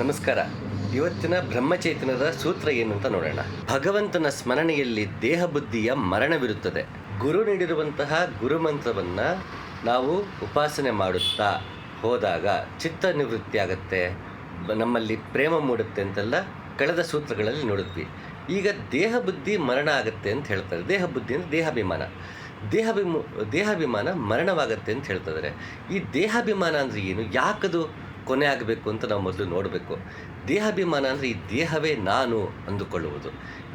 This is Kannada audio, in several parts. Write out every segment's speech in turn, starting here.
ನಮಸ್ಕಾರ. ಇವತ್ತಿನ ಬ್ರಹ್ಮಚೈತನ್ಯದ ಸೂತ್ರ ಏನು ಅಂತ ನೋಡೋಣ. ಭಗವಂತನ ಸ್ಮರಣೆಯಲ್ಲಿ ದೇಹ ಬುದ್ಧಿಯ ಮರಣವಿರುತ್ತದೆ. ಗುರು ನೀಡಿರುವಂತಹ ಗುರುಮಂತ್ರವನ್ನು ನಾವು ಉಪಾಸನೆ ಮಾಡುತ್ತಾ ಹೋದಾಗ ಚಿತ್ತ ನಿವೃತ್ತಿ ಆಗುತ್ತೆ, ನಮ್ಮಲ್ಲಿ ಪ್ರೇಮ ಮೂಡುತ್ತೆ ಅಂತೆಲ್ಲ ಕಳೆದ ಸೂತ್ರಗಳಲ್ಲಿ ನೋಡಿದ್ವಿ. ಈಗ ದೇಹ ಬುದ್ಧಿ ಮರಣ ಆಗುತ್ತೆ ಅಂತ ಹೇಳ್ತಾರೆ. ದೇಹ ಬುದ್ಧಿ ಅಂದರೆ ದೇಹಾಭಿಮಾನ. ದೇಹಾಭಿಮಾನ ಮರಣವಾಗತ್ತೆ ಅಂತ ಹೇಳ್ತಿದ್ದಾರೆ. ಈ ದೇಹಾಭಿಮಾನ ಅಂದರೆ ಏನು, ಯಾಕದು ಕೊನೆ ಆಗಬೇಕು ಅಂತ ನಾವು ಮೊದಲು ನೋಡಬೇಕು. ದೇಹಾಭಿಮಾನ ಅಂದರೆ ಈ ದೇಹವೇ ನಾನು ಅಂದುಕೊಳ್ಳುವುದು.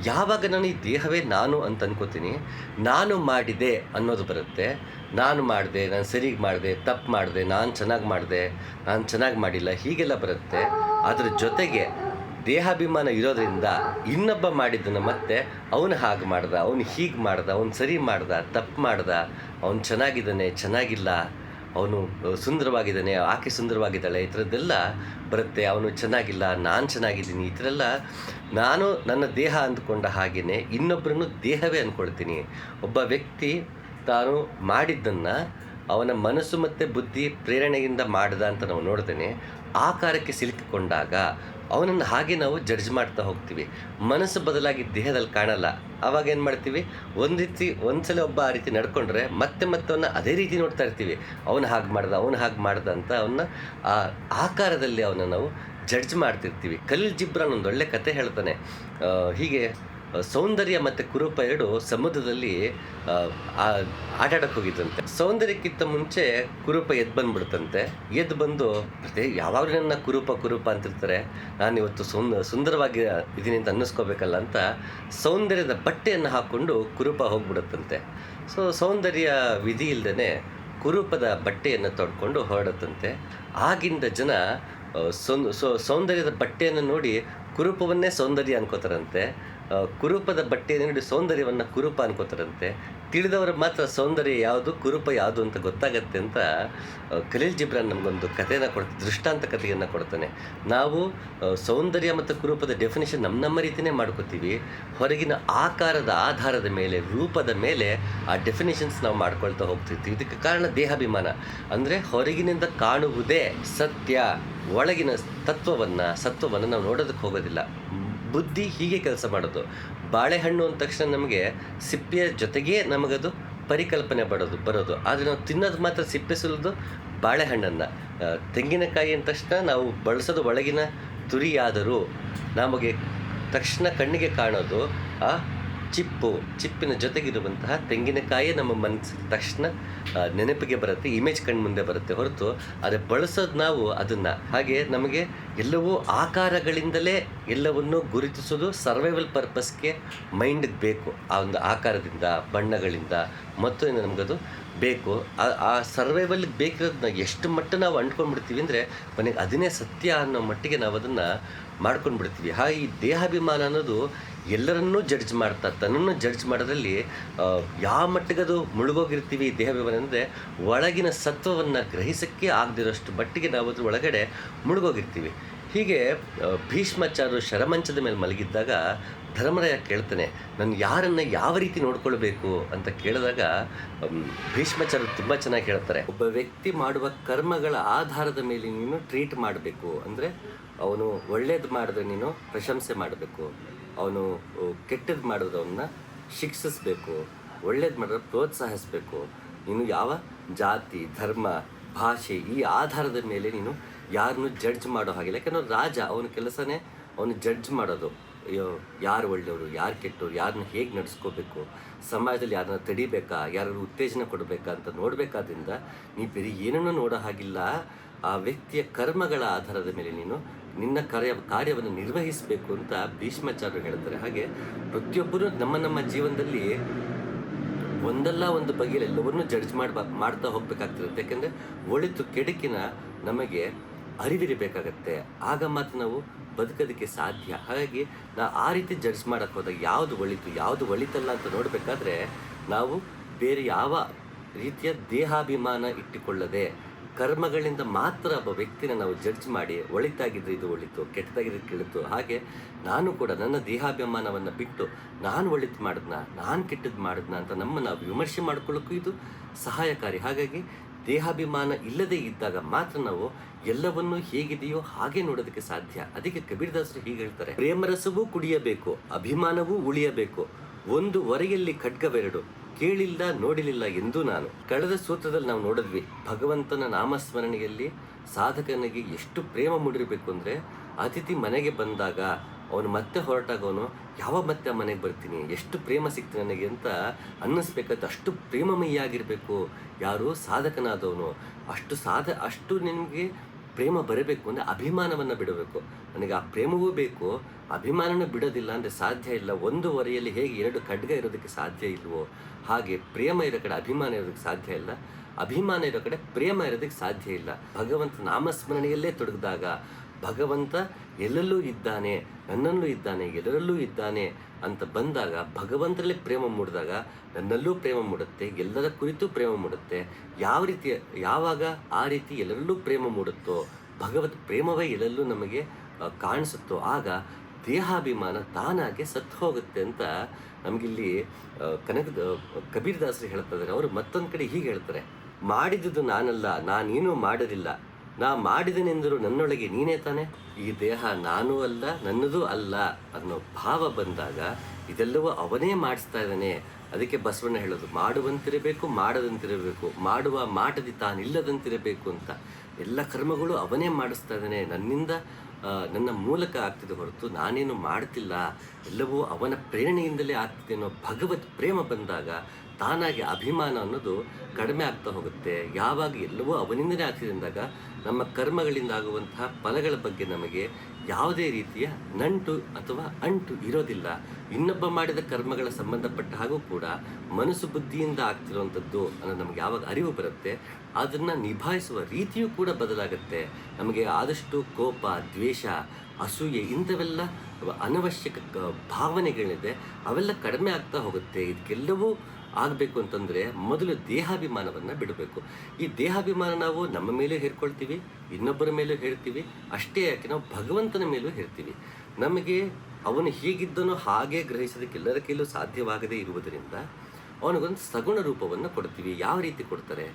ಯಾವಾಗ ನಾನು ಈ ದೇಹವೇ ನಾನು ಅಂತ ಅನ್ಕೋತೀನಿ, ನಾನು ಮಾಡಿದೆ ಅನ್ನೋದು ಬರುತ್ತೆ. ನಾನು ಮಾಡಿದೆ, ನಾನು ಸರಿಗೆ ಮಾಡಿದೆ, ತಪ್ಪು ಮಾಡಿದೆ, ನಾನು ಚೆನ್ನಾಗಿ ಮಾಡಿಲ್ಲ, ಹೀಗೆಲ್ಲ ಬರುತ್ತೆ. ಅದರ ಜೊತೆಗೆ ದೇಹಾಭಿಮಾನ ಇರೋದ್ರಿಂದ ಇನ್ನೊಬ್ಬ ಮಾಡಿದ್ದನ್ನು ಮತ್ತೆ ಅವನು ಹಾಗೆ ಮಾಡ್ದ, ಅವನು ಹೀಗೆ ಮಾಡ್ದ, ಅವನು ಸರಿ ಮಾಡ್ದ, ತಪ್ಪು ಮಾಡ್ದ, ಅವನು ಚೆನ್ನಾಗಿಲ್ಲ, ಅವನು ಸುಂದರವಾಗಿದ್ದಾನೆ, ಆಕೆ ಸುಂದರವಾಗಿದ್ದಾಳೆ, ಈ ಥರದ್ದೆಲ್ಲ ಬರುತ್ತೆ. ಅವನು ಚೆನ್ನಾಗಿಲ್ಲ, ನಾನು ಚೆನ್ನಾಗಿದ್ದೀನಿ, ಈ ಥರ ಎಲ್ಲ ನಾನು ನನ್ನ ದೇಹ ಅಂದ್ಕೊಂಡ ಹಾಗೆಯೇ ಇನ್ನೊಬ್ಬರನ್ನು ದೇಹವೇ ಅಂದ್ಕೊಳ್ತೀನಿ. ಒಬ್ಬ ವ್ಯಕ್ತಿ ತಾನು ಮಾಡಿದ್ದನ್ನು ಅವನ ಮನಸ್ಸು ಮತ್ತು ಬುದ್ಧಿ ಪ್ರೇರಣೆಯಿಂದ ಮಾಡ್ದ ಅಂತ ನಾವು ನೋಡ್ತೇನೆ. ಆಕಾರಕ್ಕೆ ಸಿಲುಕಿಕೊಂಡಾಗ ಅವನನ್ನು ಹಾಗೆ ನಾವು ಜಡ್ಜ್ ಮಾಡ್ತಾ ಹೋಗ್ತೀವಿ. ಮನಸ್ಸು ಬದಲಾಗಿ ದೇಹದಲ್ಲಿ ಕಾಣಲ್ಲ. ಆವಾಗ ಏನು ಮಾಡ್ತೀವಿ, ಒಂದ್ಸಲ ಒಬ್ಬ ಆ ರೀತಿ ನಡ್ಕೊಂಡ್ರೆ ಮತ್ತೆ ಅವನ್ನ ಅದೇ ರೀತಿ ನೋಡ್ತಾ ಇರ್ತೀವಿ. ಅವನು ಹಾಗೆ ಮಾಡ್ದ ಅಂತ ಅವನ್ನ ಆ ಆಕಾರದಲ್ಲಿ ಅವನ್ನ ನಾವು ಜಡ್ಜ್ ಮಾಡ್ತಿರ್ತೀವಿ. ಖಲೀಲ್ ಜಿಬ್ರಾನ್ ಒಂದು ಒಳ್ಳೆ ಕತೆ ಹೇಳ್ತಾನೆ. ಹೀಗೆ ಸೌಂದರ್ಯ ಮತ್ತು ಕುರೂಪ ಎರಡು ಸಮುದ್ರದಲ್ಲಿ ಆಟಾಡಕ್ಕೆ ಹೋಗಿದ್ದಂತೆ. ಸೌಂದರ್ಯಕ್ಕಿಂತ ಮುಂಚೆ ಕುರೂಪ ಎದ್ದು ಬಂದು ಯಾವಾಗಲೂ ನನ್ನ ಕುರೂಪ ಅಂತಿರ್ತಾರೆ, ನಾನು ಇವತ್ತು ಸುಂದರವಾಗಿ ಇದ್ದೀನಿ ಅಂತ ಅನ್ನಿಸ್ಕೋಬೇಕಲ್ಲ ಅಂತ ಸೌಂದರ್ಯದ ಬಟ್ಟೆಯನ್ನು ಹಾಕ್ಕೊಂಡು ಕುರೂಪ ಹೋಗ್ಬಿಡುತ್ತಂತೆ. ಸೌಂದರ್ಯ ವಿಧಿ ಇಲ್ಲದೇ ಕುರೂಪದ ಬಟ್ಟೆಯನ್ನು ತೊಡ್ಕೊಂಡು ಹೊರಡುತ್ತಂತೆ. ಆಗಿಂದ ಜನ ಸೌಂದರ್ಯದ ಬಟ್ಟೆಯನ್ನು ನೋಡಿ ಕುರೂಪವನ್ನೇ ಸೌಂದರ್ಯ ಅನ್ಕೋತಾರಂತೆ, ಕುರೂಪದ ಬಟ್ಟೆಯನ್ನು ನೋಡಿ ಸೌಂದರ್ಯವನ್ನು ಕುರೂಪ ಅನ್ಕೋತಾರಂತೆ. ತಿಳಿದವರು ಮಾತ್ರ ಸೌಂದರ್ಯ ಯಾವುದು, ಕುರೂಪ ಯಾವುದು ಅಂತ ಗೊತ್ತಾಗತ್ತೆ ಅಂತ ಖಲೀಲ್ ಜಿಬ್ರಾನ್ ನಮಗೊಂದು ದೃಷ್ಟಾಂತ ಕಥೆಯನ್ನು ಕೊಡ್ತಾನೆ. ನಾವು ಸೌಂದರ್ಯ ಮತ್ತು ಕುರೂಪದ ಡೆಫಿನೇಷನ್ ನಮ್ಮ ರೀತಿಯೇ ಮಾಡ್ಕೋತೀವಿ. ಹೊರಗಿನ ಆಕಾರದ ಆಧಾರದ ಮೇಲೆ, ರೂಪದ ಮೇಲೆ ಆ ಡೆಫಿನೇಷನ್ಸ್ ನಾವು ಮಾಡ್ಕೊಳ್ತಾ ಹೋಗ್ತಿರ್ತೀವಿ. ಇದಕ್ಕೆ ಕಾರಣ ದೇಹಾಭಿಮಾನ. ಅಂದರೆ ಹೊರಗಿನಿಂದ ಕಾಣುವುದೇ ಸತ್ಯ, ಒಳಗಿನ ಸತ್ವವನ್ನು ನಾವು ನೋಡೋದಕ್ಕೆ ಹೋಗೋದಿಲ್ಲ. ಬುದ್ಧಿ ಹೀಗೆ ಕೆಲಸ ಮಾಡೋದು. ಬಾಳೆಹಣ್ಣು ಅಂದ ತಕ್ಷಣ ನಮಗೆ ಸಿಪ್ಪೆಯ ಜೊತೆಗೇ ನಮಗದು ಪರಿಕಲ್ಪನೆ ಬರೋದು. ಆದರೆ ನಾವು ತಿನ್ನೋದು ಮಾತ್ರ ಸಿಪ್ಪೆ ಸುಲಿದು ಬಾಳೆಹಣ್ಣನ್ನು. ತೆಂಗಿನಕಾಯಿ ಅಂದ ತಕ್ಷಣ ನಾವು ಬಳಸೋದು ಒಳಗಿನ ತುರಿಯಾದರೂ ನಮಗೆ ತಕ್ಷಣ ಕಣ್ಣಿಗೆ ಕಾಣೋದು ಆ ಚಿಪ್ಪಿನ ಜೊತೆಗಿರುವಂತಹ ತೆಂಗಿನಕಾಯಿ ನಮ್ಮ ಮನಸ್ಸಿಗೆ ತಕ್ಷಣ ನೆನಪಿಗೆ ಬರುತ್ತೆ, ಇಮೇಜ್ ಕಣ್ಣು ಮುಂದೆ ಬರುತ್ತೆ ಹೊರತು ಆದರೆ ಬಳಸೋದು ನಾವು ಅದನ್ನು. ಹಾಗೆ ನಮಗೆ ಎಲ್ಲವೂ ಆಕಾರಗಳಿಂದಲೇ ಎಲ್ಲವನ್ನೂ ಗುರುತಿಸೋದು ಸರ್ವೈವಲ್ ಪರ್ಪಸ್ಗೆ ಮೈಂಡಿಗೆ ಬೇಕು. ಆ ಒಂದು ಆಕಾರದಿಂದ, ಬಣ್ಣಗಳಿಂದ ಮತ್ತು ನಮಗದು ಬೇಕು. ಆ ಸರ್ವೈವಲ್ಗೆ ಬೇಕಿರೋದನ್ನ ಎಷ್ಟು ಮಟ್ಟ ನಾವು ಅಂಟ್ಕೊಂಡ್ಬಿಡ್ತೀವಿ ಅಂದರೆ ಮನೆಗೆ ಅದನ್ನೇ ಸತ್ಯ ಅನ್ನೋ ಮಟ್ಟಿಗೆ ನಾವು ಅದನ್ನು ಮಾಡ್ಕೊಂಡ್ಬಿಡ್ತೀವಿ. ಹಾಗೆ ಈ ದೇಹಾಭಿಮಾನ ಅನ್ನೋದು ಎಲ್ಲರನ್ನೂ ಜಡ್ಜ್ ಮಾಡ್ತಾ, ತನ್ನನ್ನು ಜಡ್ಜ್ ಮಾಡೋದ್ರಲ್ಲಿ ಯಾವ ಮಟ್ಟಿಗದು ಮುಳುಗೋಗಿರ್ತೀವಿ. ದೇಹಾಭಿಮಾನ ಅಂದರೆ ಒಳಗಿನ ಸತ್ವವನ್ನು ಗ್ರಹಿಸೋಕ್ಕೆ ಆಗದಿರೋಷ್ಟು ಮಟ್ಟಿಗೆ ನಾವು ಅದ್ರ ಒಳಗಡೆ ಮುಳುಗೋಗಿರ್ತೀವಿ. ಹೀಗೆ ಭೀಷ್ಮಾಚಾರ್ಯರು ಶರಮಂಚದ ಮೇಲೆ ಮಲಗಿದ್ದಾಗ ಧರ್ಮರಾಯ ಕೇಳ್ತಾನೆ, ನಾನು ಯಾರನ್ನು ಯಾವ ರೀತಿ ನೋಡ್ಕೊಳ್ಬೇಕು ಅಂತ ಕೇಳಿದಾಗ ಭೀಷ್ಮಾಚಾರ್ಯರು ತುಂಬ ಚೆನ್ನಾಗಿ ಹೇಳ್ತಾರೆ. ಒಬ್ಬ ವ್ಯಕ್ತಿ ಮಾಡುವ ಕರ್ಮಗಳ ಆಧಾರದ ಮೇಲೆ ನೀನು ಟ್ರೀಟ್ ಮಾಡಬೇಕು. ಅಂದರೆ ಅವನು ಒಳ್ಳೇದು ಮಾಡಿದ್ರೆ ನೀನು ಪ್ರಶಂಸೆ ಮಾಡಬೇಕು, ಅವನು ಕೆಟ್ಟದ್ದು ಮಾಡಿದ್ರೆ ಅವನ್ನ ಶಿಕ್ಷಿಸಬೇಕು, ಒಳ್ಳೇದು ಮಾಡಿದ್ರೆ ಪ್ರೋತ್ಸಾಹಿಸಬೇಕು. ನೀನು ಯಾವ ಜಾತಿ, ಧರ್ಮ, ಭಾಷೆ ಈ ಆಧಾರದ ಮೇಲೆ ನೀನು ಯಾರನ್ನು ಜಡ್ಜ್ ಮಾಡೋ ಹಾಗಿಲ್ಲ. ಯಾಕಂದ್ರೆ ರಾಜ ಅವನ ಕೆಲಸನೇ ಅವನು ಜಡ್ಜ್ ಮಾಡೋದು. ಯಾರು ಒಳ್ಳೆಯವರು, ಯಾರು ಕೆಟ್ಟವರು, ಯಾರನ್ನ ಹೇಗೆ ನಡೆಸ್ಕೋಬೇಕು, ಸಮಾಜದಲ್ಲಿ ಯಾರನ್ನ ತಡಿಬೇಕಾ, ಯಾರು ಉತ್ತೇಜನ ಕೊಡಬೇಕಾ ಅಂತ ನೋಡಬೇಕಾದ್ರಿಂದ ನೀ ಬೇರೆ ಏನನ್ನೂ ನೋಡೋ ಹಾಗಿಲ್ಲ. ಆ ವ್ಯಕ್ತಿಯ ಕರ್ಮಗಳ ಆಧಾರದ ಮೇಲೆ ನೀನು ನಿನ್ನ ಕಾರ್ಯವನ್ನು ನಿರ್ವಹಿಸಬೇಕು ಅಂತ ಭೀಷ್ಮಾಚಾರ್ಯರು ಹೇಳ್ತಾರೆ. ಹಾಗೆ ಪ್ರತಿಯೊಬ್ಬರೂ ನಮ್ಮ ಜೀವನದಲ್ಲಿ ಒಂದಲ್ಲ ಒಂದು ಬಗೆಯಲ್ಲಿ ಎಲ್ಲವನ್ನೂ ಜಡ್ಜ್ ಮಾಡ್ತಾ ಹೋಗ್ಬೇಕಾಗ್ತಿರುತ್ತೆ. ಯಾಕೆಂದರೆ ಒಳಿತು ಕೆಡುಕಿನ ನಮಗೆ ಅರಿವಿರಬೇಕಾಗತ್ತೆ. ಆಗ ಮಾತ್ರ ನಾವು ಬದುಕೋದಕ್ಕೆ ಸಾಧ್ಯ. ಹಾಗಾಗಿ ನಾವು ಆ ರೀತಿ ಜಡ್ಜ್ ಮಾಡೋಕ್ಕೆ ಹೋದಾಗ ಯಾವುದು ಒಳಿತು, ಯಾವುದು ಒಳಿತಲ್ಲ ಅಂತ ನೋಡಬೇಕಾದ್ರೆ ನಾವು ಬೇರೆ ಯಾವ ರೀತಿಯ ದೇಹಾಭಿಮಾನ ಇಟ್ಟುಕೊಳ್ಳದೆ ಕರ್ಮಗಳಿಂದ ಮಾತ್ರ ಒಬ್ಬ ವ್ಯಕ್ತಿನ ನಾವು ಜಡ್ಜ್ ಮಾಡಿ ಒಳಿತಾಗಿದ್ದರೆ ಇದು ಒಳಿತು, ಕೆಟ್ಟದಾಗಿದ್ರೆ ಕೆಳಿತು. ಹಾಗೆ ನಾನು ಕೂಡ ನನ್ನ ದೇಹಾಭಿಮಾನವನ್ನು ಬಿಟ್ಟು ನಾನು ಒಳಿತು ಮಾಡಿದ್ನ, ನಾನು ಕೆಟ್ಟದ್ದು ಮಾಡಿದ್ನ ಅಂತ ನಾವು ವಿಮರ್ಶೆ ಮಾಡ್ಕೊಳ್ಳೋಕ್ಕೂ ಇದು ಸಹಾಯಕಾರಿ. ಹಾಗಾಗಿ ದೇಹಾಭಿಮಾನ ಇಲ್ಲದೆ ಇದ್ದಾಗ ಮಾತ್ರ ನಾವು ಎಲ್ಲವನ್ನೂ ಹೇಗಿದೆಯೋ ಹಾಗೆ ನೋಡೋದಕ್ಕೆ ಸಾಧ್ಯ. ಅದಕ್ಕೆ ಕಬೀರದಾಸರು ಹೀಗೆ ಹೇಳ್ತಾರೆ, ಪ್ರೇಮರಸವೂ ಕುಡಿಯಬೇಕು, ಅಭಿಮಾನವೂ ಉಳಿಯಬೇಕು, ಒಂದು ಒರೆಯಲ್ಲಿ ಖಡ್ಗವೆರಡು, ಕೇಳಿಲ್ಲ ನೋಡಿಲಿಲ್ಲ ಎಂದು ನಾನು. ಕಳೆದ ಸೂತ್ರದಲ್ಲಿ ನಾವು ನೋಡಿದ್ವಿ, ಭಗವಂತನ ನಾಮಸ್ಮರಣೆಯಲ್ಲಿ ಸಾಧಕನಿಗೆ ಎಷ್ಟು ಪ್ರೇಮ ಮೂಡಿರಬೇಕು ಅಂದರೆ, ಅತಿಥಿ ಮನೆಗೆ ಬಂದಾಗ ಅವನು ಮತ್ತೆ ಹೊರಟಾಗ ಅವನು ಯಾವ ಮತ್ತೆ ಆ ಮನೆಗೆ ಬರ್ತೀನಿ, ಎಷ್ಟು ಪ್ರೇಮ ಸಿಗ್ತೀನಿ ನನಗೆ ಅಂತ ಅನ್ನಿಸ್ಬೇಕಾದ್ರೆ ಅಷ್ಟು ಪ್ರೇಮಮಯಿಯಾಗಿರಬೇಕು ಯಾರು ಸಾಧಕನಾದವನು. ಅಷ್ಟು ನಿನಗೆ ಪ್ರೇಮ ಬರಬೇಕು ಅಂದರೆ ಅಭಿಮಾನವನ್ನು ಬಿಡಬೇಕು. ನನಗೆ ಆ ಪ್ರೇಮವೂ ಬೇಕು, ಅಭಿಮಾನನೂ ಬಿಡೋದಿಲ್ಲ ಅಂದರೆ ಸಾಧ್ಯ ಇಲ್ಲ. ಒಂದು ಒರೆಯಲ್ಲಿ ಹೇಗೆ ಎರಡು ಖಡ್ಗ ಇರೋದಕ್ಕೆ ಸಾಧ್ಯ ಇಲ್ವೋ ಹಾಗೆ ಪ್ರೇಮ ಇರೋ ಕಡೆ ಅಭಿಮಾನ ಇರೋದಕ್ಕೆ ಸಾಧ್ಯ ಇಲ್ಲ, ಅಭಿಮಾನ ಇರೋ ಕಡೆ ಪ್ರೇಮ ಇರೋದಕ್ಕೆ ಸಾಧ್ಯ ಇಲ್ಲ. ಭಗವಂತ ನಾಮಸ್ಮರಣೆಯಲ್ಲೇ ತೊಡಗಿದಾಗ ಭಗವಂತ ಎಲ್ಲೆಲ್ಲೂ ಇದ್ದಾನೆ, ನನ್ನಲ್ಲೂ ಇದ್ದಾನೆ, ಎಲ್ಲರಲ್ಲೂ ಇದ್ದಾನೆ ಅಂತ ಬಂದಾಗ, ಭಗವಂತರಲ್ಲೇ ಪ್ರೇಮ ಮೂಡಿದಾಗ ನನ್ನಲ್ಲೂ ಪ್ರೇಮ ಮೂಡುತ್ತೆ, ಎಲ್ಲರ ಕುರಿತು ಪ್ರೇಮ ಮೂಡುತ್ತೆ. ಯಾವಾಗ ಆ ರೀತಿ ಎಲ್ಲರಲ್ಲೂ ಪ್ರೇಮ ಮೂಡುತ್ತೋ, ಭಗವತ್ ಪ್ರೇಮವೇ ಎಲ್ಲೆಲ್ಲೂ ನಮಗೆ ಕಾಣಿಸುತ್ತೋ, ಆಗ ದೇಹಾಭಿಮಾನ ತಾನಾಗೆ ಸತ್ತು ಹೋಗುತ್ತೆ ಅಂತ ನಮಗಿಲ್ಲಿ ಕಬೀರದಾಸರು ಹೇಳ್ತಾ ಇದ್ದಾರೆ. ಅವರು ಮತ್ತೊಂದು ಕಡೆ ಹೀಗೆ ಹೇಳ್ತಾರೆ, ಮಾಡಿದುದು ನಾನಲ್ಲ, ನಾನೇನೂ ಮಾಡಲಿಲ್ಲ, ನಾ ಮಾಡಿದನೆಂದರೂ ನನ್ನೊಳಗೆ ನೀನೇ ತಾನೆ. ಈ ದೇಹ ನಾನೂ ಅಲ್ಲ, ನನ್ನದೂ ಅಲ್ಲ ಅನ್ನೋ ಭಾವ ಬಂದಾಗ ಇದೆಲ್ಲವೂ ಅವನೇ ಮಾಡಿಸ್ತಾ ಇದ್ದಾನೆ. ಅದಕ್ಕೆ ಬಸವಣ್ಣ ಹೇಳೋದು, ಮಾಡುವಂತಿರಬೇಕು, ಮಾಡದಂತಿರಬೇಕು, ಮಾಡುವ ಮಾಟದಿ ತಾನಿಲ್ಲದಂತಿರಬೇಕು ಅಂತ. ಎಲ್ಲ ಕರ್ಮಗಳು ಅವನೇ ಮಾಡಿಸ್ತಾ ಇದ್ದಾನೆ, ನನ್ನ ಮೂಲಕ ಆಗ್ತಿದೆ ಹೊರತು ನಾನೇನು ಮಾಡ್ತಿಲ್ಲ, ಎಲ್ಲವೂ ಅವನ ಪ್ರೇರಣೆಯಿಂದಲೇ ಆಗ್ತಿದೆ ಅನ್ನೋ ಭಗವತ್ ಪ್ರೇಮ ಬಂದಾಗ ತಾನಾಗಿ ಅಭಿಮಾನ ಅನ್ನೋದು ಕಡಿಮೆ ಆಗ್ತಾ ಹೋಗುತ್ತೆ. ಯಾವಾಗ ಎಲ್ಲವೂ ಅವನಿಂದಲೇ ಆಗ್ತಿದೆ ಅಂದಾಗ ನಮ್ಮ ಕರ್ಮಗಳಿಂದ ಆಗುವಂತಹ ಫಲಗಳ ಬಗ್ಗೆ ನಮಗೆ ಯಾವುದೇ ರೀತಿಯ ನಂಟು ಅಥವಾ ಅಂಟು ಇರೋದಿಲ್ಲ. ಇನ್ನೊಬ್ಬ ಮಾಡಿದ ಕರ್ಮಗಳ ಸಂಬಂಧಪಟ್ಟ ಹಾಗೂ ಕೂಡ ಮನಸ್ಸು ಬುದ್ಧಿಯಿಂದ ಆಗ್ತಿರುವಂಥದ್ದು ಅನ್ನೋದು ನಮಗೆ ಯಾವಾಗ ಅರಿವು ಬರುತ್ತೆ, ಅದನ್ನು ನಿಭಾಯಿಸುವ ರೀತಿಯೂ ಕೂಡ ಬದಲಾಗುತ್ತೆ. ನಮಗೆ ಆದಷ್ಟು ಕೋಪ, ದ್ವೇಷ, ಅಸೂಯೆ ಇಂಥವೆಲ್ಲ ಅನವಶ್ಯಕ ಭಾವನೆಗಳಿದೆ, ಅವೆಲ್ಲ ಕಡಿಮೆ ಆಗ್ತಾ ಹೋಗುತ್ತೆ. ಇದಕ್ಕೆಲ್ಲವೂ ಆಗಬೇಕು ಅಂತಂದರೆ ಮೊದಲು ದೇಹಾಭಿಮಾನವನ್ನು ಬಿಡಬೇಕು. ಈ ದೇಹಾಭಿಮಾನ ನಾವು ನಮ್ಮ ಮೇಲೂ ಹೇರ್ಕೊಳ್ತೀವಿ, ಇನ್ನೊಬ್ಬರ ಮೇಲೂ ಹೇಳ್ತೀವಿ, ಅಷ್ಟೇ ಯಾಕೆ ನಾವು ಭಗವಂತನ ಮೇಲೂ ಹೇಳ್ತೀವಿ. ನಮಗೆ ಅವನು ಹೀಗಿದ್ದನೋ ಹಾಗೆ ಗ್ರಹಿಸೋದಕ್ಕೆ ಎಲ್ಲರ ಕೈಲೂ ಸಾಧ್ಯವಾಗದೇ ಇರುವುದರಿಂದ ಅವನಿಗೊಂದು ಸಗುಣ ರೂಪವನ್ನು ಕೊಡ್ತೀವಿ. ಯಾವ ರೀತಿ ಕೊಡ್ತಾರೆ?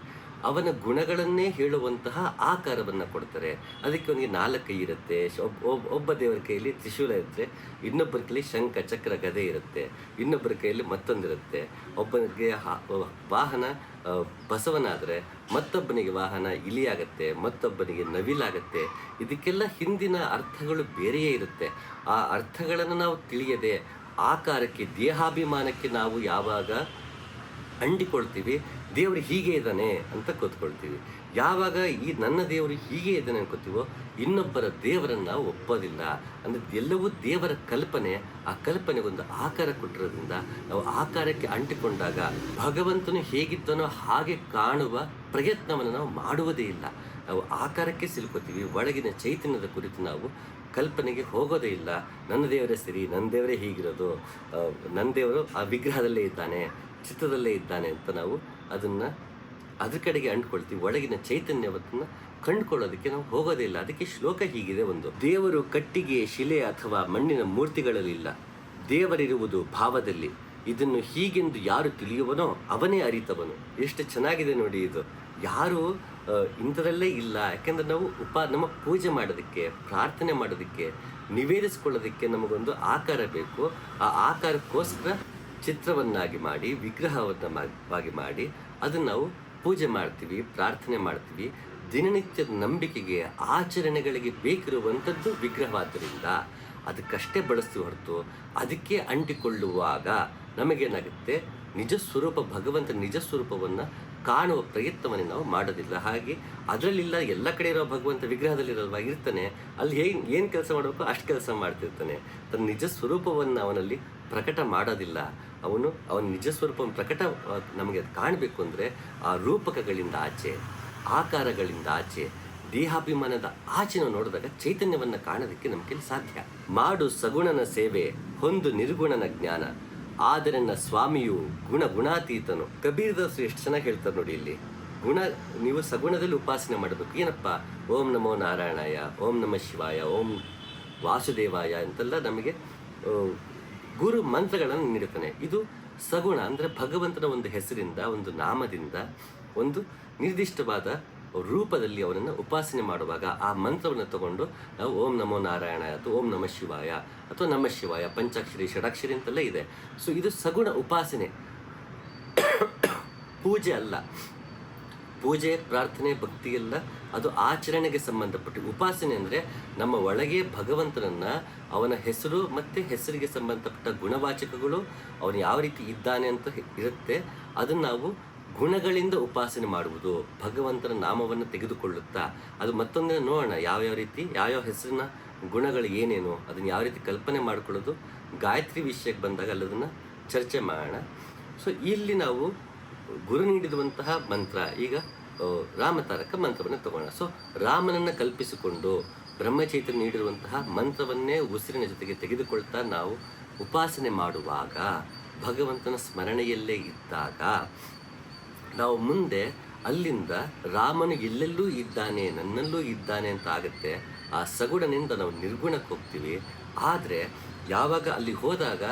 ಅವನ ಗುಣಗಳನ್ನೇ ಹೇಳುವಂತಹ ಆಕಾರವನ್ನು ಕೊಡ್ತಾರೆ. ಅದಕ್ಕೆ ಅವನಿಗೆ 4 ಕೈ ಇರುತ್ತೆ. ಒಬ್ಬ ದೇವರ ಕೈಯಲ್ಲಿ ತ್ರಿಶೂಲ ಇರುತ್ತೆ, ಇನ್ನೊಬ್ಬರ ಕೈಯಲ್ಲಿ ಶಂಖ, ಚಕ್ರ, ಗದೆ ಇರುತ್ತೆ, ಇನ್ನೊಬ್ಬರ ಕೈಯಲ್ಲಿ ಮತ್ತೊಂದಿರುತ್ತೆ. ಒಬ್ಬನಿಗೆ ವಾಹನ ಬಸವನಾದರೆ ಮತ್ತೊಬ್ಬನಿಗೆ ವಾಹನ ಇಲಿಯಾಗತ್ತೆ, ಮತ್ತೊಬ್ಬನಿಗೆ ನವಿಲಾಗತ್ತೆ. ಇದಕ್ಕೆಲ್ಲ ಹಿಂದಿನ ಅರ್ಥಗಳು ಬೇರೆಯೇ ಇರುತ್ತೆ. ಆ ಅರ್ಥಗಳನ್ನು ನಾವು ತಿಳಿಯದೆ ಆಕಾರಕ್ಕೆ, ದೇಹಾಭಿಮಾನಕ್ಕೆ ನಾವು ಯಾವಾಗ ಅಂಡಿಕೊಳ್ತೀವಿ, ದೇವರು ಹೀಗೆ ಇದ್ದಾನೆ ಅಂತ ಕೂತ್ಕೊಳ್ತೀವಿ. ಯಾವಾಗ ಈ ನನ್ನ ದೇವರು ಹೀಗೆ ಇದ್ದಾನೆ ಅನ್ಕೋತೀವೋ, ಇನ್ನೊಬ್ಬರ ದೇವರನ್ನು ಒಪ್ಪೋದಿಲ್ಲ. ಅಂದರೆ ಎಲ್ಲವೂ ದೇವರ ಕಲ್ಪನೆ, ಆ ಕಲ್ಪನೆಗೊಂದು ಆಕಾರ ಕೊಟ್ಟಿರೋದ್ರಿಂದ ನಾವು ಆಕಾರಕ್ಕೆ ಅಂಟಿಕೊಂಡಾಗ ಭಗವಂತನು ಹೇಗಿದ್ದನೋ ಹಾಗೆ ಕಾಣುವ ಪ್ರಯತ್ನವನ್ನು ನಾವು ಮಾಡುವುದೇ ಇಲ್ಲ. ನಾವು ಆಕಾರಕ್ಕೆ ಸಿಲ್ಕೋತೀವಿ, ಒಳಗಿನ ಚೈತನ್ಯದ ಕುರಿತು ನಾವು ಕಲ್ಪನೆಗೆ ಹೋಗೋದೇ ಇಲ್ಲ. ನನ್ನ ದೇವರೇ ಸರಿ, ನನ್ನ ದೇವರೇ ಹೀಗಿರೋದು, ನನ್ನ ದೇವರು ಆ ವಿಗ್ರಹದಲ್ಲೇ ಇದ್ದಾನೆ, ಚಿತ್ರದಲ್ಲೇ ಇದ್ದಾನೆ ಅಂತ ನಾವು ಅದ್ರ ಕಡೆಗೆ ಅಂಟ್ಕೊಳ್ತೀವಿ. ಒಳಗಿನ ಚೈತನ್ಯವನ್ನು ಕಂಡುಕೊಳ್ಳೋದಕ್ಕೆ ನಾವು ಹೋಗೋದೇ ಇಲ್ಲ. ಅದಕ್ಕೆ ಶ್ಲೋಕ ಹೀಗಿದೆ ಒಂದು, ದೇವರು ಕಟ್ಟಿಗೆ, ಶಿಲೆ ಅಥವಾ ಮಣ್ಣಿನ ಮೂರ್ತಿಗಳಲ್ಲಿಲ್ಲ, ದೇವರಿರುವುದು ಭಾವದಲ್ಲಿ, ಇದನ್ನು ಹೀಗೆಂದು ಯಾರು ತಿಳಿಯುವನೋ ಅವನೇ ಅರಿತವನು. ಎಷ್ಟು ಚೆನ್ನಾಗಿದೆ ನೋಡಿ ಇದು. ಯಾರು ಇಂಥದಲ್ಲೇ ಇಲ್ಲ. ಯಾಕೆಂದರೆ ನಾವು ನಮ್ಮ ಪೂಜೆ ಮಾಡೋದಕ್ಕೆ, ಪ್ರಾರ್ಥನೆ ಮಾಡೋದಕ್ಕೆ, ನಿವೇದಿಸ್ಕೊಳ್ಳೋದಕ್ಕೆ ನಮಗೊಂದು ಆಕಾರ ಬೇಕು. ಆ ಆಕಾರಕ್ಕೋಸ್ಕರ ಚಿತ್ರವನ್ನಾಗಿ ಮಾಡಿ, ವಿಗ್ರಹವನ್ನಾಗಿ ಮಾಡಿ ಅದನ್ನು ನಾವು ಪೂಜೆ ಮಾಡ್ತೀವಿ, ಪ್ರಾರ್ಥನೆ ಮಾಡ್ತೀವಿ. ದಿನನಿತ್ಯದ ನಂಬಿಕೆಗೆ, ಆಚರಣೆಗಳಿಗೆ ಬೇಕಿರುವಂಥದ್ದು ವಿಗ್ರಹವಾದ್ದರಿಂದ ಅದಕ್ಕಷ್ಟೇ ಬಳಸ್ತೀವಿ ಹೊರತು ಅದಕ್ಕೆ ಅಂಟಿಕೊಳ್ಳುವಾಗ ನಮಗೇನಾಗುತ್ತೆ, ನಿಜ ಸ್ವರೂಪ, ಭಗವಂತ ನಿಜ ಸ್ವರೂಪವನ್ನು ಕಾಣುವ ಪ್ರಯತ್ನವನ್ನು ನಾವು ಮಾಡೋದಿಲ್ಲ. ಹಾಗೆ ಅದರಲ್ಲಿಲ್ಲ, ಎಲ್ಲ ಕಡೆ ಇರೋ ಭಗವಂತ ವಿಗ್ರಹದಲ್ಲಿರೋಲ್ವ ಇರ್ತಾನೆ, ಅಲ್ಲಿ ಏನು ಕೆಲಸ ಮಾಡಬೇಕು ಅಷ್ಟು ಕೆಲಸ ಮಾಡ್ತಿರ್ತಾನೆ. ತನ್ನ ನಿಜ ಸ್ವರೂಪವನ್ನು ಅವನಲ್ಲಿ ಪ್ರಕಟ ಮಾಡೋದಿಲ್ಲ. ಅವನ ನಿಜ ಸ್ವರೂಪವನ್ನು ಪ್ರಕಟ ನಮಗೆ ಕಾಣಬೇಕು ಅಂದರೆ ಆ ರೂಪಕಗಳಿಂದ ಆಚೆ, ಆಕಾರಗಳಿಂದ ಆಚೆ, ದೇಹಾಭಿಮಾನದ ಆಚೆ ನಾವು ನೋಡಿದಾಗ ಚೈತನ್ಯವನ್ನು ಕಾಣೋದಕ್ಕೆ ನಮಗೆ ಸಾಧ್ಯ. ಮಾಡು ಸಗುಣನ ಸೇವೆ, ಹೊಂದು ನಿರ್ಗುಣನ ಜ್ಞಾನ, ಆದರನ್ನ ಸ್ವಾಮಿಯು ಗುಣಾತೀತನು. ಕಬೀರದಾಸರು ಎಷ್ಟು ಚೆನ್ನಾಗಿ ಹೇಳ್ತಾರೆ ನೋಡಿ ಇಲ್ಲಿ. ನೀವು ಸಗುಣದಲ್ಲಿ ಉಪಾಸನೆ ಮಾಡಬೇಕು. ಏನಪ್ಪ? ಓಂ ನಮೋ ನಾರಾಯಣಾಯ, ಓಂ ನಮಃ ಶಿವಾಯ, ಓಂ ವಾಸುದೇವಾಯ ಅಂತೆಲ್ಲ ನಮಗೆ ಗುರು ಮಂತ್ರಗಳನ್ನು ನೀಡುತ್ತಾನೆ. ಇದು ಸಗುಣ ಅಂದರೆ ಭಗವಂತನ ಒಂದು ಹೆಸರಿಂದ, ಒಂದು ನಾಮದಿಂದ, ಒಂದು ನಿರ್ದಿಷ್ಟವಾದ ರೂಪದಲ್ಲಿ ಅವನನ್ನು ಉಪಾಸನೆ ಮಾಡುವಾಗ ಆ ಮಂತ್ರವನ್ನು ತಗೊಂಡು ನಾವು ಓಂ ನಮೋ ನಾರಾಯಣ ಅಥವಾ ಓಂ ನಮಃ ಶಿವಾಯ ಅಥವಾ ನಮಃ ಶಿವಾಯ ಪಂಚಾಕ್ಷರಿ ಷಡಾಕ್ಷರಿ ಅಂತೆಲ್ಲ ಇದೆ. ಸೊ ಇದು ಸಗುಣ ಉಪಾಸನೆ, ಪೂಜೆ ಅಲ್ಲ. ಪೂಜೆ, ಪ್ರಾರ್ಥನೆ, ಭಕ್ತಿ ಎಲ್ಲ ಅದು ಆಚರಣೆಗೆ ಸಂಬಂಧಪಟ್ಟು. ಉಪಾಸನೆ ಅಂದರೆ ನಮ್ಮ ಒಳಗೆ ಭಗವಂತನನ್ನು, ಅವನ ಹೆಸರು ಮತ್ತು ಹೆಸರಿಗೆ ಸಂಬಂಧಪಟ್ಟ ಗುಣವಾಚಕಗಳು, ಅವನು ಯಾವ ರೀತಿ ಇದ್ದಾನೆ ಅಂತ ಇರುತ್ತೆ, ಅದನ್ನು ನಾವು ಗುಣಗಳಿಂದ ಉಪಾಸನೆ ಮಾಡುವುದು. ಭಗವಂತನ ನಾಮವನ್ನು ತೆಗೆದುಕೊಳ್ಳುತ್ತಾ ಅದು ಮತ್ತೊಂದಿನ ನೋಡೋಣ ಯಾವ್ಯಾವ ರೀತಿ, ಯಾವ್ಯಾವ ಹೆಸರಿನ ಗುಣಗಳು ಏನೇನು, ಅದನ್ನು ಯಾವ ರೀತಿ ಕಲ್ಪನೆ ಮಾಡಿಕೊಳ್ಳೋದು. ಗಾಯತ್ರಿ ವಿಷಯಕ್ಕೆ ಬಂದಾಗ ಅಲ್ಲದನ್ನು ಚರ್ಚೆ ಮಾಡೋಣ. ಸೊ ಇಲ್ಲಿ ನಾವು ಗುರು ನೀಡಿರುವಂತಹ ಮಂತ್ರ, ಈಗ ರಾಮತಾರಕ ಮಂತ್ರವನ್ನು ತಗೋಣ. ಸೊ ರಾಮನನ್ನು ಕಲ್ಪಿಸಿಕೊಂಡು ಬ್ರಹ್ಮಚೈತನ್ಯ ನೀಡಿರುವಂತಹ ಮಂತ್ರವನ್ನೇ ಉಸಿರಿನ ಜೊತೆಗೆ ತೆಗೆದುಕೊಳ್ತಾ ನಾವು ಉಪಾಸನೆ ಮಾಡುವಾಗ, ಭಗವಂತನ ಸ್ಮರಣೆಯಲ್ಲೇ ಇದ್ದಾಗ ನಾವು ಮುಂದೆ ಅಲ್ಲಿಂದ ರಾಮನು ಎಲ್ಲೆಲ್ಲೂ ಇದ್ದಾನೆ, ನನ್ನಲ್ಲೂ ಇದ್ದಾನೆ ಅಂತ ಆಗುತ್ತೆ. ಆ ಸಗುಣನಿಂದ ನಾವು ನಿರ್ಗುಣಕ್ಕೆ ಹೋಗ್ತೀವಿ. ಆದರೆ ಯಾವಾಗ ಅಲ್ಲಿ ಹೋದಾಗ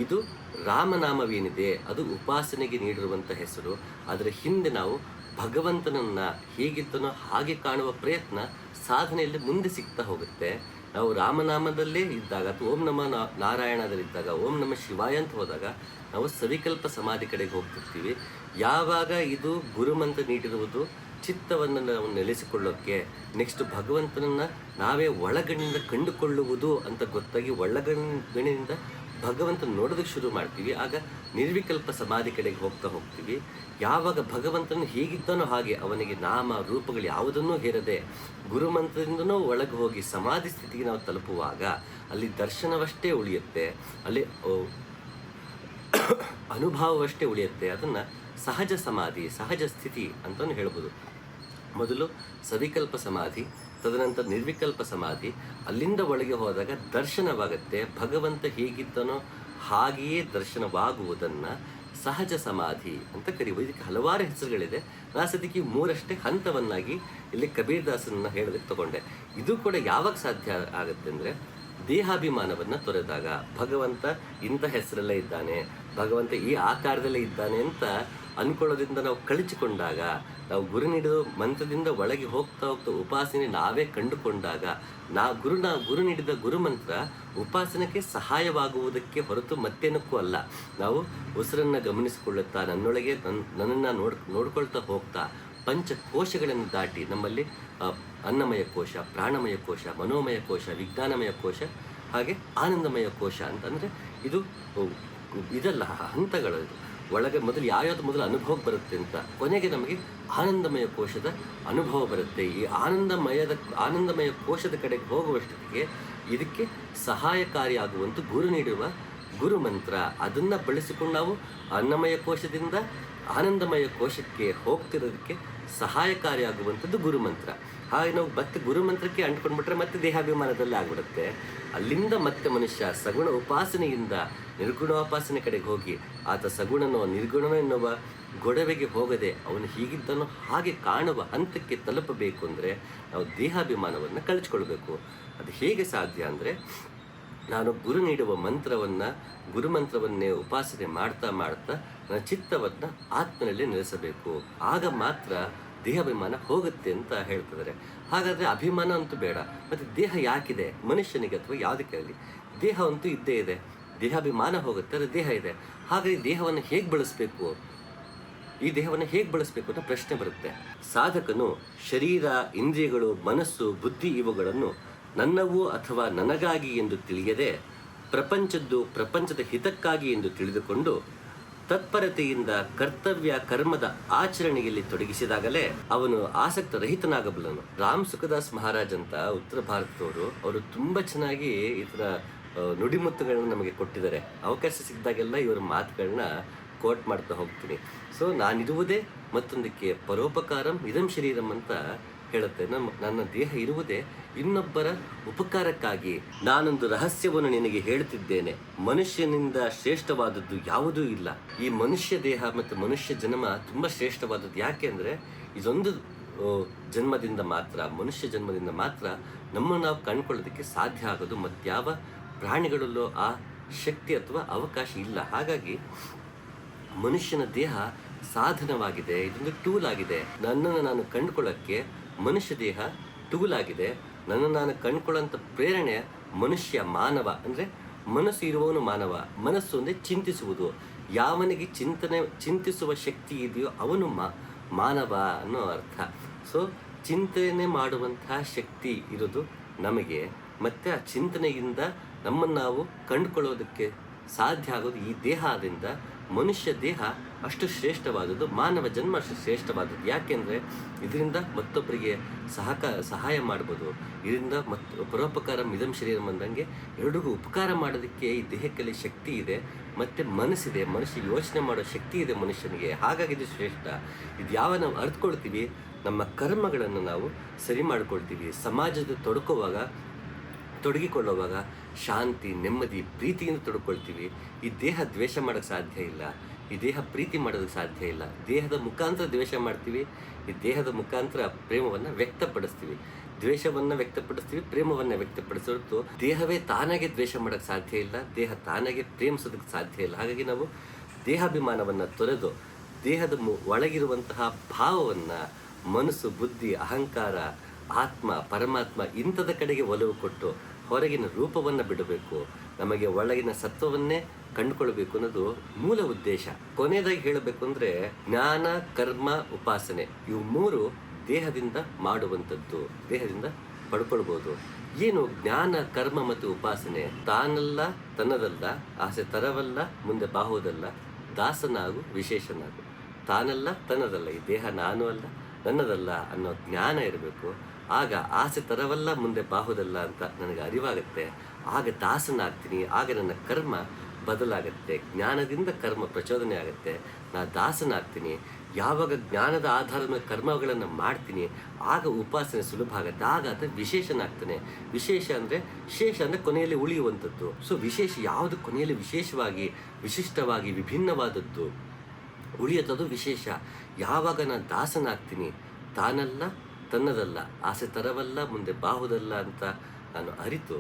ಇದು ರಾಮನಾಮವೇನಿದೆ ಅದು ಉಪಾಸನೆಗೆ ನೀಡಿರುವಂಥ ಹೆಸರು. ಅದರ ಹಿಂದೆ ನಾವು ಭಗವಂತನನ್ನು ಹೇಗಿದ್ದನೋ ಹಾಗೆ ಕಾಣುವ ಪ್ರಯತ್ನ ಸಾಧನೆಯಲ್ಲಿ ಮುಂದೆ ಸಿಗ್ತಾ ಹೋಗುತ್ತೆ. ನಾವು ರಾಮನಾಮದಲ್ಲೇ ಇದ್ದಾಗ ಅಥವಾ ಓಂ ನಮ ನಾರಾಯಣದಲ್ಲಿದ್ದಾಗ, ಓಂ ನಮ ಶಿವಾಯ ಅಂತ ಹೋದಾಗ ನಾವು ಸವಿಕಲ್ಪ ಸಮಾಧಿ ಕಡೆಗೆ ಹೋಗ್ತಿರ್ತೀವಿ. ಯಾವಾಗ ಇದು ಗುರುಮಂತ್ರ ನೀಡಿರುವುದು ಚಿತ್ತವನ್ನು ನಾವು ನೆಲೆಸಿಕೊಳ್ಳೋಕ್ಕೆ, ನೆಕ್ಸ್ಟ್ ಭಗವಂತನನ್ನು ನಾವೇ ಒಳಗಣ್ಣಿಂದ ಕಂಡುಕೊಳ್ಳುವುದು ಅಂತ ಗೊತ್ತಾಗಿ ಒಳಗಣ್ಣಿನಿಂದ ಭಗವಂತನ ನೋಡೋದಕ್ಕೆ ಶುರು ಮಾಡ್ತೀವಿ, ಆಗ ನಿರ್ವಿಕಲ್ಪ ಸಮಾಧಿ ಕಡೆಗೆ ಹೋಗ್ತೀವಿ. ಯಾವಾಗ ಭಗವಂತನ ಹೇಗಿದ್ದಾನೋ ಹಾಗೆ ಅವನಿಗೆ ನಾಮ ರೂಪಗಳು ಯಾವುದನ್ನೂ ಹೇರದೆ ಗುರುಮಂತ್ರದಿಂದನೂ ಒಳಗೆ ಹೋಗಿ ಸಮಾಧಿ ಸ್ಥಿತಿಗೆ ನಾವು ತಲುಪುವಾಗ ಅಲ್ಲಿ ದರ್ಶನವಷ್ಟೇ ಉಳಿಯುತ್ತೆ, ಅಲ್ಲಿ ಅನುಭವವಷ್ಟೇ ಉಳಿಯುತ್ತೆ. ಅದನ್ನು ಸಹಜ ಸಮಾಧಿ, ಸಹಜ ಸ್ಥಿತಿ ಅಂತಲೂ ಹೇಳ್ಬೋದು. ಮೊದಲು ಸವಿಕಲ್ಪ ಸಮಾಧಿ, ತದನಂತರ ನಿರ್ವಿಕಲ್ಪ ಸಮಾಧಿ. ಅಲ್ಲಿಂದ ಒಳಗೆ ಹೋದಾಗ ದರ್ಶನವಾಗುತ್ತೆ. ಭಗವಂತ ಹೇಗಿದ್ದನೋ ಹಾಗೆಯೇ ದರ್ಶನವಾಗುವುದನ್ನು ಸಹಜ ಸಮಾಧಿ ಅಂತ ಕರೀಬೋದು. ಇದಕ್ಕೆ ಹಲವಾರು ಹೆಸರುಗಳಿದೆ. ಸದ್ಯಕ್ಕೆ 3 ಹಂತವನ್ನಾಗಿ ಇಲ್ಲಿ ಕಬೀರ್ದಾಸನನ್ನು ಹೇಳೋದಕ್ಕೆ ತಗೊಂಡೆ. ಇದು ಕೂಡ ಯಾವಾಗ ಸಾಧ್ಯ ಆಗುತ್ತೆ ಅಂದರೆ ದೇಹಾಭಿಮಾನವನ್ನು ತೊರೆದಾಗ, ಭಗವಂತ ಇಂಥ ಹೆಸರಲ್ಲೇ ಇದ್ದಾನೆ, ಭಗವಂತ ಈ ಆಕಾರದಲ್ಲೇ ಇದ್ದಾನೆ ಅಂತ ಅಂದ್ಕೊಳ್ಳೋದ್ರಿಂದ ನಾವು ಕಳಚಿಕೊಂಡಾಗ, ನಾವು ಗುರು ನೀಡಿದ ಮಂತ್ರದಿಂದ ಒಳಗೆ ಹೋಗ್ತಾ ಉಪಾಸನೆ ನಾವೇ ಕಂಡುಕೊಂಡಾಗ, ಗುರು ನೀಡಿದ ಗುರುಮಂತ್ರ ಉಪಾಸನೆಗೆ ಸಹಾಯವಾಗುವುದಕ್ಕೆ ಹೊರತು ಮತ್ತೇನಕ್ಕೂ ಅಲ್ಲ. ನಾವು ಉಸಿರನ್ನು ಗಮನಿಸಿಕೊಳ್ಳುತ್ತಾ ನನ್ನೊಳಗೆ ನನ್ನನ್ನು ನೋಡ್ಕೊಳ್ತಾ ಹೋಗ್ತಾ ಪಂಚಕೋಶಗಳನ್ನು ದಾಟಿ ನಮ್ಮಲ್ಲಿ ಅನ್ನಮಯ ಕೋಶ, ಪ್ರಾಣಮಯ ಕೋಶ, ಮನೋಮಯ ಕೋಶ, ವಿಜ್ಞಾನಮಯ ಕೋಶ, ಹಾಗೆ ಆನಂದಮಯ ಕೋಶ ಅಂತಂದರೆ ಇದೆಲ್ಲ ಹಂತಗಳು. ಒಳಗೆ ಮೊದಲು ಮೊದಲು ಅನುಭವಕ್ಕೆ ಬರುತ್ತೆ ಅಂತ ಕೊನೆಗೆ ನಮಗೆ ಆನಂದಮಯ ಕೋಶದ ಅನುಭವ ಬರುತ್ತೆ. ಈ ಆನಂದಮಯ ಕೋಶದ ಕಡೆಗೆ ಹೋಗುವಷ್ಟಕ್ಕೆ ಇದಕ್ಕೆ ಸಹಾಯಕಾರಿಯಾಗುವಂಥ ಗುರು ನೀಡುವ ಗುರುಮಂತ್ರ, ಅದನ್ನು ಬಳಸಿಕೊಂಡು ನಾವು ಅನ್ನಮಯ ಕೋಶದಿಂದ ಆನಂದಮಯ ಕೋಶಕ್ಕೆ ಹೋಗ್ತಿರೋದಕ್ಕೆ ಸಹಾಯಕಾರಿಯಾಗುವಂಥದ್ದು ಗುರುಮಂತ್ರ. ಹಾಗೆ ನಾವು ಮತ್ತೆ ಗುರುಮಂತ್ರಕ್ಕೆ ಅಂಟ್ಕೊಂಡ್ಬಿಟ್ರೆ ಮತ್ತೆ ದೇಹಾಭಿಮಾನದಲ್ಲಿ ಆಗ್ಬಿಡುತ್ತೆ. ಅಲ್ಲಿಂದ ಮತ್ತೆ ಮನುಷ್ಯ ಸಗುಣ ಉಪಾಸನೆಯಿಂದ ನಿರ್ಗುಣೋಪಾಸನೆ ಕಡೆಗೆ ಹೋಗಿ ಆತ ಸಗುಣನೋ ನಿರ್ಗುಣನೋ ಎನ್ನುವ ಗೊಡವೆಗೆ ಹೋಗದೆ ಅವನು ಹೀಗಿದ್ದನೋ ಹಾಗೆ ಕಾಣುವ ಹಂತಕ್ಕೆ ತಲುಪಬೇಕು ಅಂದರೆ ನಾವು ದೇಹಾಭಿಮಾನವನ್ನು ಕಳಚಿಕೊಳ್ಬೇಕು. ಅದು ಹೇಗೆ ಸಾಧ್ಯ ಅಂದರೆ ನಾನು ಗುರು ನೀಡುವ ಗುರುಮಂತ್ರವನ್ನೇ ಉಪಾಸನೆ ಮಾಡ್ತಾ ನನ್ನ ಚಿತ್ತವನ್ನು ಆತ್ಮನಲ್ಲಿ ನೆಲೆಸಬೇಕು. ಆಗ ಮಾತ್ರ ದೇಹಾಭಿಮಾನ ಹೋಗುತ್ತೆ ಅಂತ ಹೇಳ್ತಿದ್ದಾರೆ. ಹಾಗಾದರೆ ಅಭಿಮಾನ ಅಂತೂ ಬೇಡ. ಮತ್ತು ದೇಹ ಯಾಕಿದೆ ಮನುಷ್ಯನಿಗೆ ಅಥವಾ ಯಾವುದಕ್ಕೆ ಆಗಲಿ? ದೇಹ ಅಂತೂ ಇದ್ದೇ ಇದೆ. ದೇಹಾಭಿಮಾನ ಹೋಗುತ್ತೆ, ಅದು ದೇಹ ಇದೆ. ಹಾಗಾಗಿ ದೇಹವನ್ನು ಹೇಗೆ ಬಳಸಬೇಕು, ಈ ದೇಹವನ್ನು ಹೇಗೆ ಬಳಸಬೇಕು ಅಂತ ಪ್ರಶ್ನೆ ಬರುತ್ತೆ. ಸಾಧಕನು ಶರೀರ, ಇಂದ್ರಿಯಗಳು, ಮನಸ್ಸು, ಬುದ್ಧಿ ಇವುಗಳನ್ನು ನನ್ನವು ಅಥವಾ ನನಗಾಗಿ ಎಂದು ತಿಳಿಯದೆ ಪ್ರಪಂಚದ ಹಿತಕ್ಕಾಗಿ ಎಂದು ತಿಳಿದುಕೊಂಡು ತತ್ಪರತೆಯಿಂದ ಕರ್ತವ್ಯ ಕರ್ಮದ ಆಚರಣೆಯಲ್ಲಿ ತೊಡಗಿಸಿದಾಗಲೇ ಅವನು ಆಸಕ್ತ ರಹಿತನಾಗಬಲ್ಲನು. ರಾಮ್ ಸುಖದಾಸ್ ಮಹಾರಾಜ್ ಅಂತ ಉತ್ತರ ಭಾರತದವರು, ಅವರು ತುಂಬ ಚೆನ್ನಾಗಿ ಈ ಥರ ನುಡಿಮುತ್ತುಗಳನ್ನ ನಮಗೆ ಕೊಟ್ಟಿದ್ದಾರೆ. ಅವಕಾಶ ಸಿಕ್ಕಿದಾಗೆಲ್ಲ ಇವರ ಮಾತುಗಳನ್ನ ಕೋಟ್ ಮಾಡ್ತಾ ಹೋಗ್ತೀನಿ. ಸೊ ನಾನಿರುವುದೇ ಮತ್ತೊಂದಕ್ಕೆ ಪರೋಪಕಾರಂ ಇದಂ ಶರೀರಂ ಅಂತ ಹೇಳುತ್ತೆ. ನನ್ನ ದೇಹ ಇರುವುದೇ ಇನ್ನೊಬ್ಬರ ಉಪಕಾರಕ್ಕಾಗಿ. ನಾನೊಂದು ರಹಸ್ಯವನ್ನು ನಿನಗೆ ಹೇಳುತ್ತಿದ್ದೇನೆ, ಮನುಷ್ಯನಿಂದ ಶ್ರೇಷ್ಠವಾದದ್ದು ಯಾವುದೂ ಇಲ್ಲ. ಈ ಮನುಷ್ಯ ದೇಹ ಮತ್ತು ಮನುಷ್ಯ ಜನ್ಮ ತುಂಬ ಶ್ರೇಷ್ಠವಾದದ್ದು. ಯಾಕೆ ಅಂದರೆ ಇದೊಂದು ಮನುಷ್ಯ ಜನ್ಮದಿಂದ ಮಾತ್ರ ನಮ್ಮನ್ನು ನಾವು ಕಂಡುಕೊಳ್ಳೋದಕ್ಕೆ ಸಾಧ್ಯ ಆಗೋದು. ಮತ್ಯಾವ ಪ್ರಾಣಿಗಳಲ್ಲೂ ಆ ಶಕ್ತಿ ಅಥವಾ ಅವಕಾಶ ಇಲ್ಲ. ಹಾಗಾಗಿ ಮನುಷ್ಯನ ದೇಹ ಸಾಧನವಾಗಿದೆ, ಇದೊಂದು ಟೂಲ್ ಆಗಿದೆ. ನನ್ನನ್ನು ನಾನು ಕಂಡುಕೊಳ್ಳೋಕ್ಕೆ ಮನುಷ್ಯ ದೇಹ ಟೂಲ್ ಆಗಿದೆ. ನನ್ನನ್ನು ನಾನು ಕಂಡುಕೊಳ್ಳೋಂಥ ಪ್ರೇರಣೆ ಮನುಷ್ಯ, ಮಾನವ ಅಂದರೆ ಮನಸ್ಸು ಇರುವವನು ಮಾನವ. ಮನಸ್ಸು ಅಂದರೆ ಚಿಂತಿಸುವುದು. ಯಾವನಿಗೆ ಚಿಂತಿಸುವ ಶಕ್ತಿ ಇದೆಯೋ ಅವನು ಮಾನವ ಅನ್ನೋ ಅರ್ಥ. ಸೊ ಚಿಂತನೆ ಮಾಡುವಂತಹ ಶಕ್ತಿ ಇರೋದು ನಮಗೆ, ಮತ್ತು ಆ ಚಿಂತನೆಯಿಂದ ನಮ್ಮನ್ನು ನಾವು ಕಂಡುಕೊಳ್ಳೋದಕ್ಕೆ ಸಾಧ್ಯ ಆಗೋದು ಈ ದೇಹದಿಂದ. ಮನುಷ್ಯ ದೇಹ ಅಷ್ಟು ಶ್ರೇಷ್ಠವಾದದ್ದು, ಮಾನವ ಜನ್ಮ ಅಷ್ಟು ಶ್ರೇಷ್ಠವಾದದ್ದು. ಯಾಕೆಂದರೆ ಇದರಿಂದ ಮತ್ತೊಬ್ಬರಿಗೆ ಸಹಾಯ ಮಾಡ್ಬೋದು. ಇದರಿಂದ ಪರೋಪಕಾರ ಮಿದಂ ಶರೀರಂ ಅಂದಂಗೆ ಎರಡಿಗೂ ಉಪಕಾರ ಮಾಡೋದಕ್ಕೆ ಈ ದೇಹಕ್ಕಲ್ಲಿ ಶಕ್ತಿ ಇದೆ, ಮತ್ತು ಮನಸ್ಸಿದೆ. ಮನುಷ್ಯ ಯೋಚನೆ ಮಾಡೋ ಶಕ್ತಿ ಇದೆ ಮನುಷ್ಯನಿಗೆ. ಹಾಗಾಗಿ ಇದು ಶ್ರೇಷ್ಠ. ಇದು ಯಾವ ನಾವು ಅರ್ಥಕೊಳ್ತೀವಿ, ನಮ್ಮ ಕರ್ಮಗಳನ್ನು ನಾವು ಸರಿ ಮಾಡ್ಕೊಳ್ತೀವಿ. ಸಮಾಜದ ತೊಡಗಿಕೊಳ್ಳುವಾಗ ಶಾಂತಿ, ನೆಮ್ಮದಿ, ಪ್ರೀತಿಯಿಂದ ತೊಡ್ಕೊಳ್ತೀವಿ. ಈ ದೇಹ ದ್ವೇಷ ಮಾಡೋಕ್ಕೆ ಸಾಧ್ಯ ಇಲ್ಲ, ಈ ದೇಹ ಪ್ರೀತಿ ಮಾಡೋದಕ್ಕೆ ಸಾಧ್ಯ ಇಲ್ಲ. ದೇಹದ ಮುಖಾಂತರ ದ್ವೇಷ ಮಾಡ್ತೀವಿ, ಈ ದೇಹದ ಮುಖಾಂತರ ಪ್ರೇಮವನ್ನು ವ್ಯಕ್ತಪಡಿಸ್ತೀವಿ. ದ್ವೇಷವನ್ನು ವ್ಯಕ್ತಪಡಿಸ್ತೀವಿ, ಪ್ರೇಮವನ್ನು ವ್ಯಕ್ತಪಡಿಸೋದು. ದೇಹವೇ ತಾನಾಗೆ ದ್ವೇಷ ಮಾಡೋಕ್ಕೆ ಸಾಧ್ಯ ಇಲ್ಲ, ದೇಹ ತಾನಾಗೆ ಪ್ರೇಮಿಸೋದಕ್ಕೆ ಸಾಧ್ಯ ಇಲ್ಲ. ಹಾಗಾಗಿ ನಾವು ದೇಹಾಭಿಮಾನವನ್ನು ತೊರೆದು ದೇಹದ ಒಳಗಿರುವಂತಹ ಭಾವವನ್ನು, ಮನಸ್ಸು, ಬುದ್ಧಿ, ಅಹಂಕಾರ, ಆತ್ಮ, ಪರಮಾತ್ಮ ಇಂಥದ ಕಡೆಗೆ ಒಲವು ಕೊಟ್ಟು ಹೊರಗಿನ ರೂಪವನ್ನು ಬಿಡಬೇಕು. ನಮಗೆ ಒಳಗಿನ ಸತ್ವವನ್ನೇ ಕಂಡುಕೊಳ್ಬೇಕು ಅನ್ನೋದು ಮೂಲ ಉದ್ದೇಶ. ಕೊನೆಯದಾಗಿ ಹೇಳಬೇಕು ಅಂದರೆ ಜ್ಞಾನ, ಕರ್ಮ, ಉಪಾಸನೆ ಇವು ಮೂರು ದೇಹದಿಂದ ಮಾಡುವಂಥದ್ದು, ದೇಹದಿಂದ ಪಡ್ಕೊಳ್ಬೋದು. ಏನು ಜ್ಞಾನ, ಕರ್ಮ ಮತ್ತು ಉಪಾಸನೆ? ತಾನಲ್ಲ, ತನ್ನದಲ್ಲ, ಆಸೆ ತರವಲ್ಲ, ಮುಂದೆ ಬಾಹುದಲ್ಲ, ದಾಸನಾಗು, ವಿಶೇಷನಾಗು. ತಾನಲ್ಲ, ತನ್ನದಲ್ಲ, ಈ ದೇಹ ನಾನು ಅಲ್ಲ, ನನ್ನದಲ್ಲ ಅನ್ನೋ ಜ್ಞಾನ ಇರಬೇಕು. ಆಗ ಆಸೆ ತರವಲ್ಲ, ಮುಂದೆ ಬಾಹುದಲ್ಲ ಅಂತ ನನಗೆ ಅರಿವಾಗುತ್ತೆ. ಆಗ ದಾಸನಾಗ್ತೀನಿ, ಆಗ ನನ್ನ ಕರ್ಮ ಬದಲಾಗುತ್ತೆ. ಜ್ಞಾನದಿಂದ ಕರ್ಮ ಪ್ರಚೋದನೆ ಆಗುತ್ತೆ, ನಾ ದಾಸನಾಗ್ತೀನಿ. ಯಾವಾಗ ಜ್ಞಾನದ ಆಧಾರದ ಮೇಲೆ ಕರ್ಮಗಳನ್ನು ಮಾಡ್ತೀನಿ, ಆಗ ಉಪಾಸನೆ ಸುಲಭ ಆಗುತ್ತೆ. ಆಗ ಅದು ವಿಶೇಷನಾಗ್ತಾನೆ. ವಿಶೇಷ ಅಂದರೆ ಶೇಷ ಅಂದರೆ ಕೊನೆಯಲ್ಲಿ ಉಳಿಯುವಂಥದ್ದು. ಸೊ ವಿಶೇಷ ಯಾವುದು ಕೊನೆಯಲ್ಲಿ ವಿಶೇಷವಾಗಿ, ವಿಶಿಷ್ಟವಾಗಿ, ವಿಭಿನ್ನವಾದದ್ದು ಉಳಿಯುತ್ತದು ವಿಶೇಷ. ಯಾವಾಗ ನಾನು ದಾಸನಾಗ್ತೀನಿ, ತಾನಲ್ಲ, ತನ್ನದಲ್ಲ, ಆಸೆ ತರವಲ್ಲ, ಮುಂದೆ ಬಾಹುದಲ್ಲ ಅಂತ ನಾನು ಅರಿತು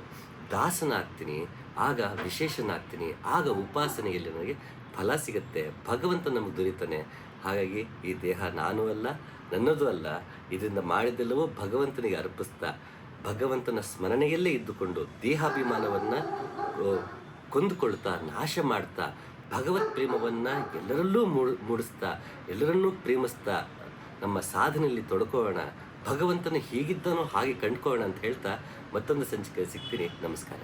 ದಾಸನಾಗ್ತೀನಿ, ಆಗ ವಿಶೇಷನಾಗ್ತೀನಿ. ಆಗ ಉಪಾಸನೆಯಲ್ಲಿ ನನಗೆ ಫಲ ಸಿಗುತ್ತೆ, ಭಗವಂತ ನಮಗೆ ದೊರೀತಾನೆ. ಹಾಗಾಗಿ ಈ ದೇಹ ನಾನು ಅಲ್ಲ, ನನ್ನದು ಅಲ್ಲ, ಇದರಿಂದ ಮಾಡಿದ್ದೆಲ್ಲವೂ ಭಗವಂತನಿಗೆ ಅರ್ಪಿಸ್ತಾ, ಭಗವಂತನ ಸ್ಮರಣೆಯಲ್ಲೇ ಇದ್ದುಕೊಂಡು ದೇಹಾಭಿಮಾನವನ್ನು ಕೊಂದುಕೊಳ್ತಾ, ನಾಶ ಮಾಡ್ತಾ, ಭಗವತ್ ಪ್ರೇಮವನ್ನು ಎಲ್ಲರಲ್ಲೂ ಮೂಡಿಸ್ತಾ, ಎಲ್ಲರನ್ನೂ ಪ್ರೇಮಿಸ್ತಾ ನಮ್ಮ ಸಾಧನೆಯಲ್ಲಿ ತೊಡ್ಕೊಳ್ಳೋಣ. ಭಗವಂತನ ಹೀಗಿದ್ದನೋ ಹಾಗೆ ಕಂಡುಕೊಳ್ಳೋಣ ಅಂತ ಹೇಳ್ತಾ ಮತ್ತೊಂದು ಸಂಚಿಕೆ ಸಿಗ್ತೀನಿ. ನಮಸ್ಕಾರ.